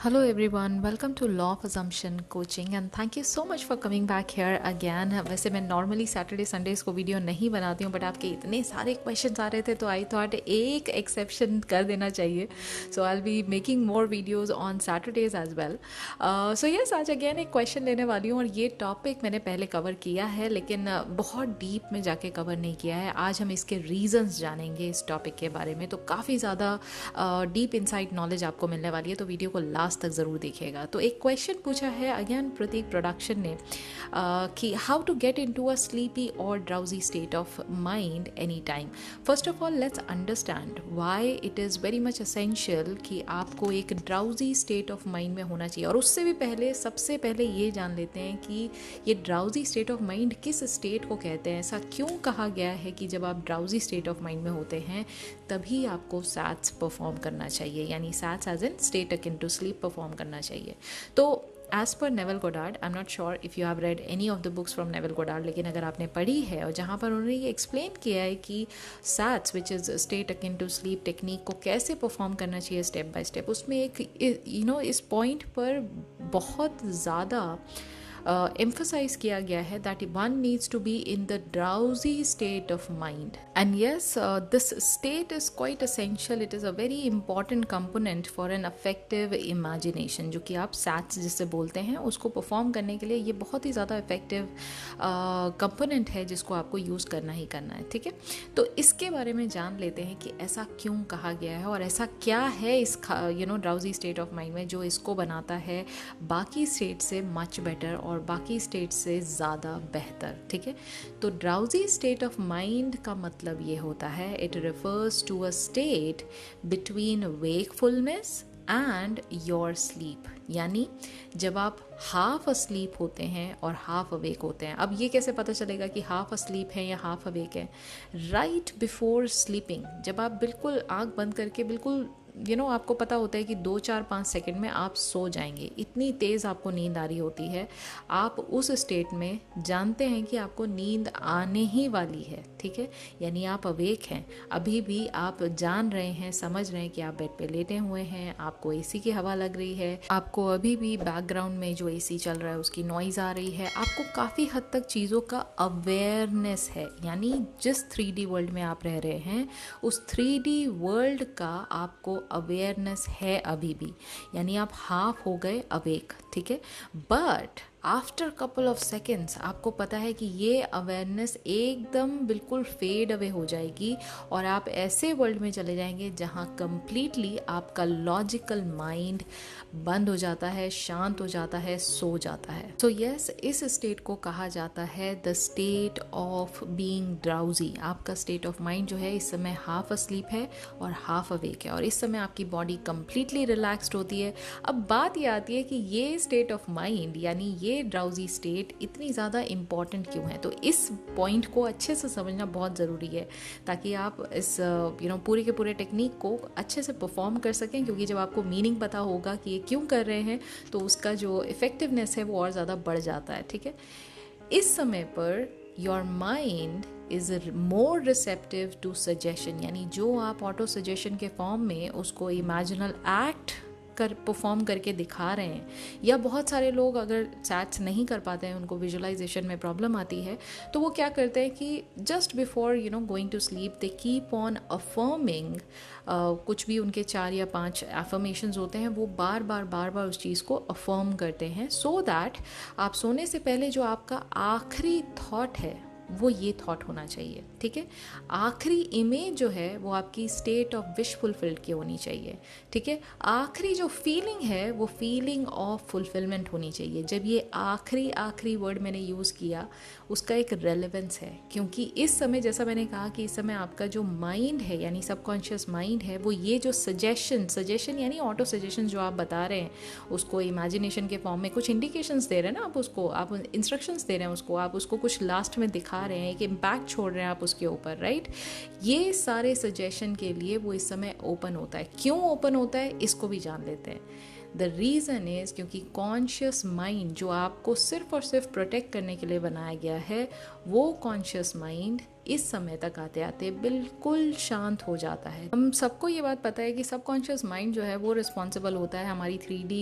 Hello everyone, welcome to Law of Assumption Coaching and thank you so much for coming back here again. वैसे मैं normally Saturday Sundays को video नहीं बनाती हूँ but आपके इतने सारे क्वेश्चंस आ रहे थे तो आई थॉट एक एक्सेप्शन कर देना चाहिए. So I will be making more videos on Saturdays as well. So yes, आज अगेन एक क्वेश्चन लेने वाली हूँ और ये टॉपिक मैंने पहले कवर किया है लेकिन बहुत डीप में जाके कवर नहीं किया है. आज हम इसके रीजंस जानेंगे इस टॉपिक के बारे में, तो काफ़ी ज़्यादा डीप इनसाइट नॉलेज आपको मिलने वाली है, तो वीडियो को लास्ट तक ज़रूर देखिएगा. तो एक क्वेश्चन पूछा है अगेन प्रतीक प्रोडक्शन ने कि how to get into a sleepy और drowsy state of mind any time. First of all let's understand why it is very much essential कि आपको एक ड्राउजी स्टेट ऑफ माइंड में होना चाहिए. और उससे भी पहले सबसे पहले ये जान लेते हैं कि ये ड्राउजी स्टेट ऑफ माइंड किस स्टेट को कहते हैं. ऐसा क्यों कहा गया है कि जब आप ड्राउजी स्टेट ऑफ माइंड में होते हैं तभी आपको सैट्स परफॉर्म करना चाहिए, यानी SATS as in state akin to sleep perform करना चाहिए. तो as per Neville Goddard, I am not sure if you have read any of the books from Neville Goddard, लेकिन अगर आपने पढ़ी है और जहाँ पर उन्होंने ये एक्सप्लेन किया है कि SATS which is state akin to sleep technique को कैसे परफॉर्म करना चाहिए स्टेप बाय स्टेप, उसमें एक इस पॉइंट पर बहुत ज़्यादा emphasize किया गया है that one needs to be in the drowsy state of mind. And yes, this state is quite essential. It is a very important component for an effective imagination, जो कि आप SATs जिससे बोलते हैं उसको परफॉर्म करने के लिए ये बहुत ही ज़्यादा इफेक्टिव कंपोनेंट है जिसको आपको यूज़ करना ही करना है. ठीक है, तो इसके बारे में जान लेते हैं कि ऐसा क्यों कहा गया है और ऐसा क्या है इस ड्राउजी स्टेट ऑफ माइंड में जो इसको बनाता है बाकी स्टेट से मच बेटर और बाकी स्टेट से ज़्यादा बेहतर. ठीक है, तो ड्राउजी स्टेट ऑफ माइंड का मतलब ये होता है it refers to a state between wakefulness and your sleep. यानी जब आप हाफ अस्लीप होते हैं और हाफ अवेक होते हैं. अब ये कैसे पता चलेगा कि हाफ अस्लीप है या हाफ अवेक है? राइट बिफोर स्लीपिंग, जब आप बिल्कुल आंख बंद करके बिल्कुल आपको पता होता है कि 2 4 5 सेकंड में आप सो जाएंगे, इतनी तेज़ आपको नींद आ रही होती है, आप उस स्टेट में जानते हैं कि आपको नींद आने ही वाली है. ठीक है, यानी आप अवेक हैं, अभी भी आप जान रहे हैं, समझ रहे हैं कि आप बेड पे लेटे हुए हैं, आपको एसी की हवा लग रही है, आपको अभी भी बैकग्राउंड में जो एसी चल रहा है उसकी नॉइज़ आ रही है, आपको काफ़ी हद तक चीज़ों का अवेयरनेस है. यानी जिस 3D वर्ल्ड में आप रह रहे हैं उस 3D वर्ल्ड का आपको अवेयरनेस है अभी भी, यानी आप हाफ हो गए अवेक. ठीक है, but after couple of seconds आपको पता है कि ये अवेयरनेस एकदम बिल्कुल फेड अवे हो जाएगी और आप ऐसे वर्ल्ड में चले जाएंगे जहाँ कंप्लीटली आपका लॉजिकल माइंड बंद हो जाता है, शांत हो जाता है, सो जाता है. सो यस, इस स्टेट को कहा जाता है the state of being drowsy. आपका स्टेट ऑफ माइंड जो है इस समय हाफ अस्लीप है और हाफ अवेक है और इस समय आपकी बॉडी कंप्लीटली रिलैक्स्ड होती है. अब बात ये आती है कि ये स्टेट ऑफ माइंड यानी ये ड्राउजी स्टेट इतनी ज़्यादा इम्पॉर्टेंट क्यों है. तो इस पॉइंट को अच्छे से समझना बहुत ज़रूरी है ताकि आप इस पूरे के पूरे टेक्निक को अच्छे से परफॉर्म कर सकें, क्योंकि जब आपको मीनिंग पता होगा कि ये क्यों कर रहे हैं तो उसका जो इफ़ेक्टिवनेस है वो और ज़्यादा बढ़ जाता है. ठीक है, इस समय पर your mind is more receptive to suggestion, यानी जो आप ऑटो सजेशन के फॉर्म में उसको इमेजिनल एक्ट परफॉर्म करके दिखा रहे हैं, या बहुत सारे लोग अगर सैट्स नहीं कर पाते हैं, उनको विजुअलाइजेशन में प्रॉब्लम आती है, तो वो क्या करते हैं कि just before going to sleep they keep on affirming कुछ भी उनके 4 या 5 एफर्मेशंस होते हैं, वो बार बार उस चीज़ को अफर्म करते हैं सो दैट आप सोने से पहले जो आपका आखिरी थॉट है वो ये थॉट होना चाहिए. ठीक है, आखिरी इमेज जो है वो आपकी स्टेट ऑफ विश फुलफिल्ड की होनी चाहिए. ठीक है, आखिरी जो फीलिंग है वो फीलिंग ऑफ फुलफिलमेंट होनी चाहिए. जब ये आखिरी वर्ड मैंने यूज़ किया उसका एक रेलेवेंस है, क्योंकि इस समय जैसा मैंने कहा कि इस समय आपका जो माइंड है यानी सबकॉन्शियस माइंड है वो ये जो सजेशन यानी ऑटो सजेशन जो आप बता रहे हैं उसको इमेजिनेशन के फॉर्म में कुछ इंडिकेशंस दे रहे हैं ना, आप इंस्ट्रक्शंस दे रहे हैं उसको, आप उसको कुछ लास्ट में दिखा रहे हैं, एक इम्पैक्ट छोड़ रहे हैं आप उसके ऊपर. राइट, ये सारे सजेशन के लिए वो इस समय ओपन होता है. क्यों ओपन होता है इसको भी जान लेते हैं. द रीज़न इज़ क्योंकि कॉन्शियस माइंड जो आपको सिर्फ और सिर्फ प्रोटेक्ट करने के लिए बनाया गया है, वो कॉन्शियस माइंड इस समय तक आते आते बिल्कुल शांत हो जाता है। हम सबको ये बात पता है कि सबकॉन्शियस माइंड जो है वो रिस्पॉन्सिबल होता है हमारी 3D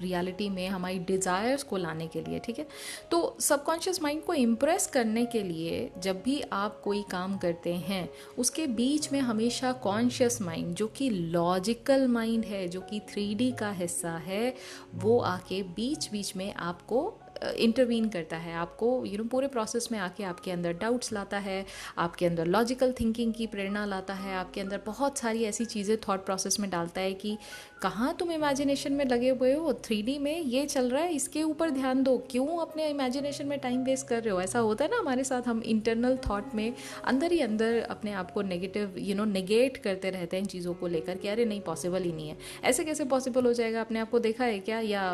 रियलिटी में हमारी डिज़ायर्स को लाने के लिए, ठीक है। तो सबकॉन्शियस माइंड को इम्प्रेस करने के लिए जब भी आप कोई काम करते हैं उसके बीच में हमेशा कॉन्शियस माइंड जो कि लॉजिकल माइंड है, जो कि 3D का हिस्सा है, वो आके बीच बीच में आपको इंटरवीन करता है, आपको पूरे प्रोसेस में आके आपके अंदर डाउट्स लाता है, आपके अंदर लॉजिकल थिंकिंग की प्रेरणा लाता है, आपके अंदर बहुत सारी ऐसी चीज़ें थॉट प्रोसेस में डालता है कि कहाँ तुम इमेजिनेशन में लगे हुए हो, 3D में ये चल रहा है, इसके ऊपर ध्यान दो, क्यों अपने इमेजिनेशन में टाइम वेस्ट कर रहे हो। ऐसा होता है ना हमारे साथ, हम इंटरनल थॉट में अंदर ही अंदर अपने आप को नेगेटिव नेगेट करते रहते हैं इन चीज़ों को लेकर कि अरे नहीं, पॉसिबल ही नहीं है, ऐसे कैसे पॉसिबल हो जाएगा, अपने आप को देखा है क्या, या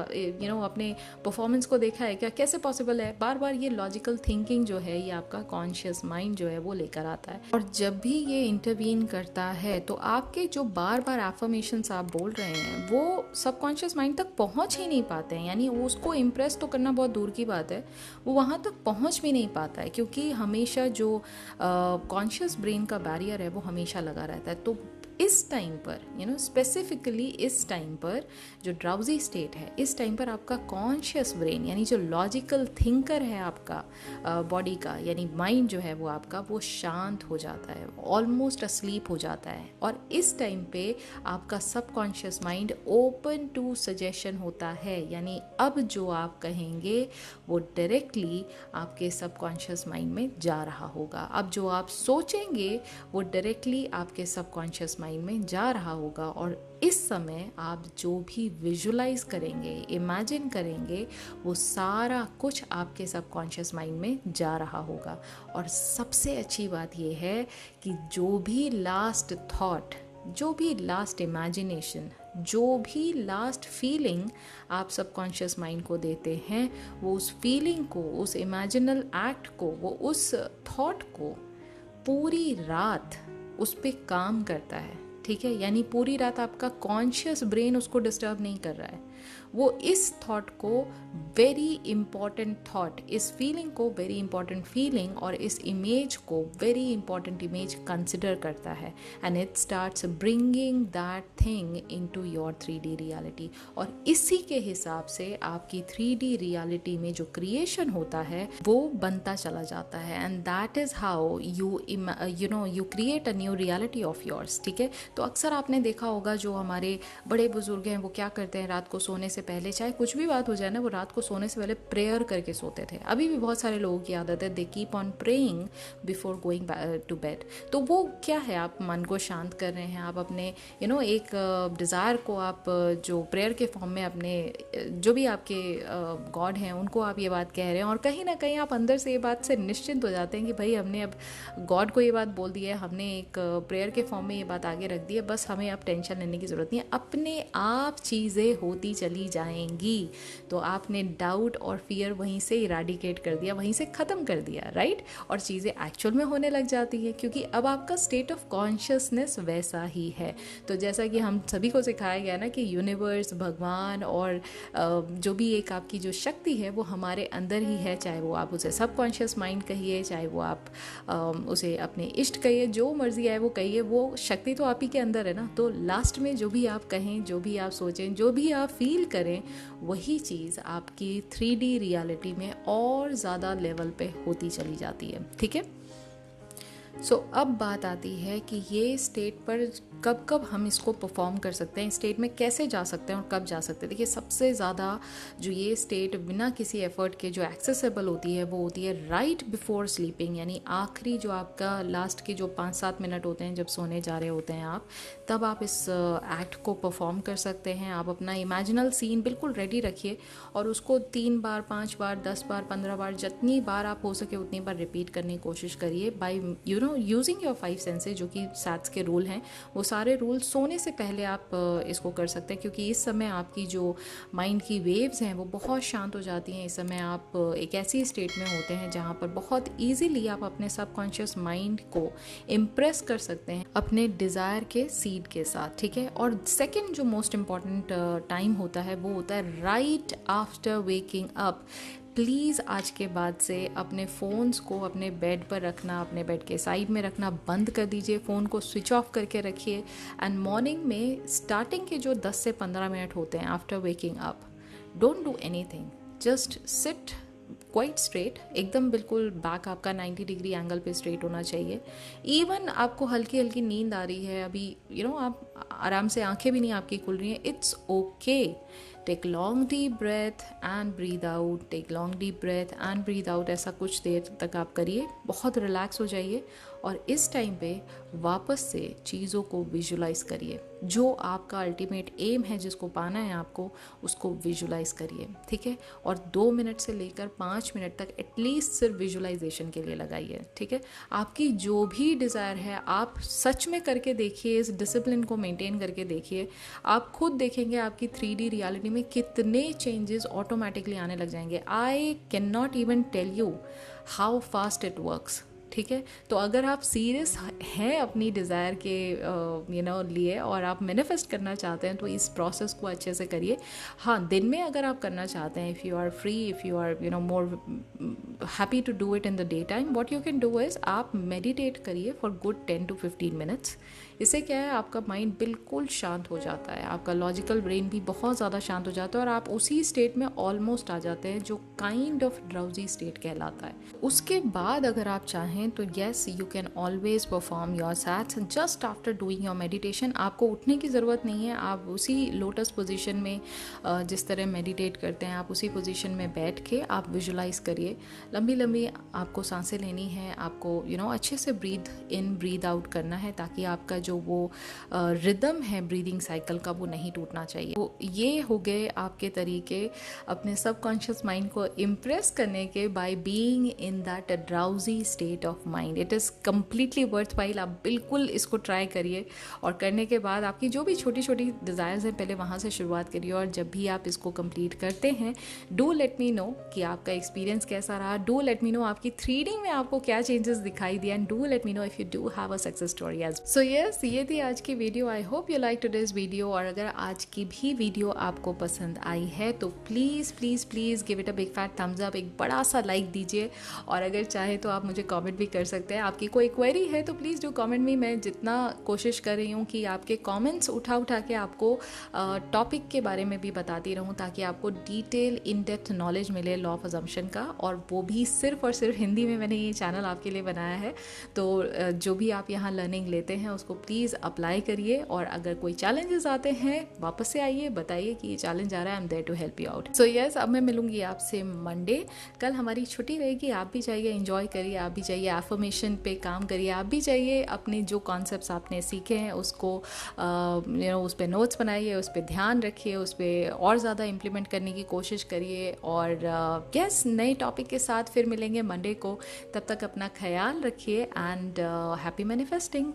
अपने परफॉर्मेंस को देखा है क्या, कैसे पॉसिबल है। बार बार ये लॉजिकल थिंकिंग जो है ये आपका कॉन्शियस माइंड जो है वो लेकर आता है, और जब भी ये इंटरवीन करता है तो आपके जो बार बार एफर्मेशंस आप बोल रहे हैं वो सबकॉन्शियस माइंड तक पहुंच ही नहीं पाते हैं। यानी उसको इम्प्रेस तो करना बहुत दूर की बात है, वो वहाँ तक पहुंच भी नहीं पाता है, क्योंकि हमेशा जो कॉन्शियस ब्रेन का बैरियर है वो हमेशा लगा रहता है। तो इस टाइम पर स्पेसिफिकली इस टाइम पर जो ड्राउजी स्टेट है, इस टाइम पर आपका कॉन्शियस ब्रेन यानी जो लॉजिकल थिंकर है आपका बॉडी का, यानी माइंड जो है वो आपका, वो शांत हो जाता है, ऑलमोस्ट अस्लीप हो जाता है। और इस टाइम पे आपका subconscious mind open to suggestion होता है, यानी अब जो आप कहेंगे वो डायरेक्टली आपके सबकॉन्शियस माइंड में जा रहा होगा। अब जो आप सोचेंगे वो डायरेक्टली आपके सबकॉन्शियस माइंड में जा रहा होगा, और इस समय आप जो भी विजुलाइज करेंगे, इमेजिन करेंगे, वो सारा कुछ आपके सबकॉन्शियस माइंड में जा रहा होगा। और सबसे अच्छी बात यह है कि जो भी लास्ट थॉट, जो भी लास्ट इमेजिनेशन, जो भी लास्ट फीलिंग आप सबकॉन्शियस माइंड को देते हैं, वो उस फीलिंग को, उस इमेजिनल एक्ट को, वो उस थॉट को पूरी रात उस पे काम करता है, ठीक है। यानी पूरी रात आपका कॉन्शियस ब्रेन उसको डिस्टर्ब नहीं कर रहा है, वो इस थॉट को वेरी इंपॉर्टेंट थॉट, इस फीलिंग को वेरी इंपॉर्टेंट फीलिंग, और इस इमेज को वेरी इंपॉर्टेंट इमेज कंसिडर करता है, and it starts bringing that thing into your 3D reality. और इसी के हिसाब से आपकी 3D रियलिटी में जो क्रिएशन होता है वो बनता चला जाता है, and that is how you create a new reality of yours, ठीक है। तो अक्सर आपने देखा होगा जो हमारे बड़े बुजुर्ग हैं वो क्या करते हैं, रात को सोने से पहले, चाहे कुछ भी बात हो जाए ना, वो रात को सोने से पहले प्रेयर करके सोते थे। अभी भी बहुत सारे लोगों की आदत है, they keep on praying before going to bed. तो वो क्या है, आप मन को शांत कर रहे हैं, आप अपने एक डिज़ायर को आप जो प्रेयर के फॉर्म में अपने जो भी आपके गॉड हैं उनको आप ये बात कह रहे हैं, और कहीं ना कहीं आप अंदर से ये बात से निश्चिंत हो जाते हैं कि भाई हमने अब गॉड को ये बात बोल दी है, हमने एक प्रेयर के फॉर्म में ये बात आगे रख दी है, बस हमें अब टेंशन लेने की ज़रूरत नहीं है, अपने आप चीज़ें होती चली जाएंगी। तो आपने डाउट और फियर वहीं से इराडिकेट कर दिया, वहीं से ख़त्म कर दिया, राइट। और चीज़ें एक्चुअल में होने लग जाती है, क्योंकि अब आपका स्टेट ऑफ कॉन्शियसनेस वैसा ही है। तो जैसा कि हम सभी को सिखाया गया ना कि यूनिवर्स, भगवान और जो भी एक आपकी जो शक्ति है वो हमारे अंदर ही है, चाहे वो आप उसे सबकॉन्शियस माइंड कहिए, चाहे वो आप उसे अपने इष्ट कहिए, जो मर्जी आए वो कहिए, वो शक्ति तो आप ही के अंदर है ना। तो लास्ट में जो भी आप कहें, जो भी आप सोचें, जो भी आप फील करें, वही चीज़ आपकी 3D रियलिटी में और ज़्यादा लेवल पे होती चली जाती है, ठीक है। अब बात आती है कि ये स्टेट पर कब कब हम इसको परफॉर्म कर सकते हैं, स्टेट में कैसे जा सकते हैं और कब जा सकते हैं। देखिए, सबसे ज़्यादा जो ये स्टेट बिना किसी एफर्ट के जो एक्सेसिबल होती है वो होती है राइट बिफोर स्लीपिंग, यानी आखिरी जो आपका लास्ट के जो 5-7 मिनट होते हैं जब सोने जा रहे होते हैं आप, तब आप इस एक्ट को परफॉर्म कर सकते हैं। आप अपना इमेजिनल सीन बिल्कुल रेडी रखिए और उसको 3 बार, 5 बार, 10 बार, 15 बार, जितनी बार आप हो सके उतनी बार रिपीट करने की कोशिश करिए बाय यूजिंग योर 5 सेंसेस, जो कि सैट्स के रूल हैं। वो सारे रूल सोने से पहले आप इसको कर सकते हैं, क्योंकि इस समय आपकी जो माइंड की वेव्स हैं वो बहुत शांत हो जाती हैं। इस समय आप एक ऐसी स्टेट में होते हैं जहाँ पर बहुत ईजीली आप अपने सबकॉन्शियस माइंड को इम्प्रेस कर सकते हैं अपने डिज़ायर के सीड के साथ, ठीक है। और सेकेंड जो मोस्ट इम्पॉर्टेंट टाइम होता है वो होता है right after waking up. Please आज के बाद से अपने फ़ोन्स को अपने बेड पर रखना, अपने बेड के साइड में रखना बंद कर दीजिए, फ़ोन को स्विच ऑफ करके रखिए। एंड मॉर्निंग में स्टार्टिंग के जो 10 से 15 मिनट होते हैं after waking up, don't do anything, just sit quite straight, एकदम बिल्कुल बैक आपका 90 डिग्री एंगल पे स्ट्रेट होना चाहिए। इवन आपको हल्की हल्की नींद आ रही है अभी, आप आराम से आंखें भी नहीं आपकी खुल रही हैं, it's okay. Take long deep breath and breathe out, take long deep breath and breathe out, ऐसा कुछ देर तक आप करिए, बहुत रिलैक्स हो जाइए। और इस टाइम पे वापस से चीज़ों को विजुलाइज करिए, जो आपका अल्टीमेट एम है जिसको पाना है आपको, उसको विजुलाइज करिए, ठीक है। और 2 मिनट से लेकर 5 मिनट तक एटलीस्ट सिर्फ विजुलाइजेशन के लिए लगाइए, ठीक है। आपकी जो भी डिज़ायर है आप सच में करके देखिए, इस डिसिप्लिन को मेंटेन करके देखिए, आप खुद देखेंगे आपकी 3D रियलिटी में कितने चेंजेस ऑटोमेटिकली आने लग जाएंगे। I can not even tell you how fast it works, ठीक है। तो अगर आप सीरियस हैं अपनी डिज़ायर के लिए और आप मैनिफेस्ट करना चाहते हैं तो इस प्रोसेस को अच्छे से करिए। हाँ, दिन में अगर आप करना चाहते हैं, if you are free, if you are more happy to do it in the day time, what you can do is आप मेडिटेट करिए फॉर गुड 10 to 15 मिनट्स। इससे क्या है, आपका माइंड बिल्कुल शांत हो जाता है, आपका लॉजिकल ब्रेन भी बहुत ज़्यादा शांत हो जाता है और आप उसी स्टेट में ऑलमोस्ट आ जाते हैं जो काइंड ऑफ ड्राउजी स्टेट कहलाता है। उसके बाद अगर आप चाहें तो yes, you can always perform your sets just after doing your meditation. आपको उठने की ज़रूरत नहीं है, आप उसी लोटस पोजीशन में जिस तरह मेडिटेट करते हैं आप उसी पोजीशन में बैठ के आप विजुलाइज करिए। लंबी लंबी आपको सांसें लेनी है, आपको अच्छे से ब्रीथ इन ब्रीथ आउट करना है, ताकि आपका जो वो रिदम है ब्रीदिंग साइकिल का वो नहीं टूटना चाहिए। तो ये हो गए आपके तरीके अपने सबकॉन्शियस माइंड को इम्प्रेस करने के by being in that drowsy state of mind. It is completely worth while, आप बिल्कुल इसको ट्राई करिए और करने के बाद आपकी जो भी छोटी छोटी डिज़ायर्स हैं पहले वहाँ से शुरुआत करिए। और जब भी आप इसको कंप्लीट करते हैं, डू लेट मी नो कि आपका एक्सपीरियंस कैसा रहा, डू लेट मी नो आपकी 3D में आपको क्या चेंजेस दिखाई दिए, and do let me know if you do have a success story as. So yes, ये थी आज की video. I hope you like today's video. और अगर आज की भी वीडियो आपको पसंद आई है तो please please please give it a big fat Thums up, एक बड़ा सा लाइक दीजिए। और अगर चाहे तो आप मुझे कमेंट भी कर सकते हैं। आपकी कोई क्वेरी है तो प्लीज़ डू कमेंट मी। मैं जितना कोशिश कर रही हूँ कि आपके कमेंट्स उठा के आपको टॉपिक के बारे में भी बताती रहूँ, ताकि आपको डिटेल इन डेप्थ नॉलेज मिले लॉ ऑफ अजम्पशन का, और वो भी सिर्फ और सिर्फ हिंदी में। मैंने ये चैनल आपके लिए बनाया है, तो जो भी आप यहाँ लर्निंग लेते हैं उसको प्लीज़ अप्लाई करिए। और अगर कोई चैलेंजेस आते हैं वापस से आइए, बताइए कि ये चैलेंज आ रहा है, I am there to help you out. So yes, अब मैं मिलूंगी आपसे मंडे। कल हमारी छुट्टी रहेगी, आप भी जाइए एंजॉय करिए, आप भी जाइए एफर्मेशन पे काम करिए, आप भी जाइए अपने जो कॉन्सेप्ट्स आपने सीखे हैं उसको उस पर नोट्स बनाइए, उस पर ध्यान रखिए, उस पर और ज़्यादा इम्प्लीमेंट करने की कोशिश करिए। और यस, नए टॉपिक के साथ फिर मिलेंगे मंडे को। तब तक अपना ख्याल रखिए एंड हैप्पी मैनिफेस्टिंग।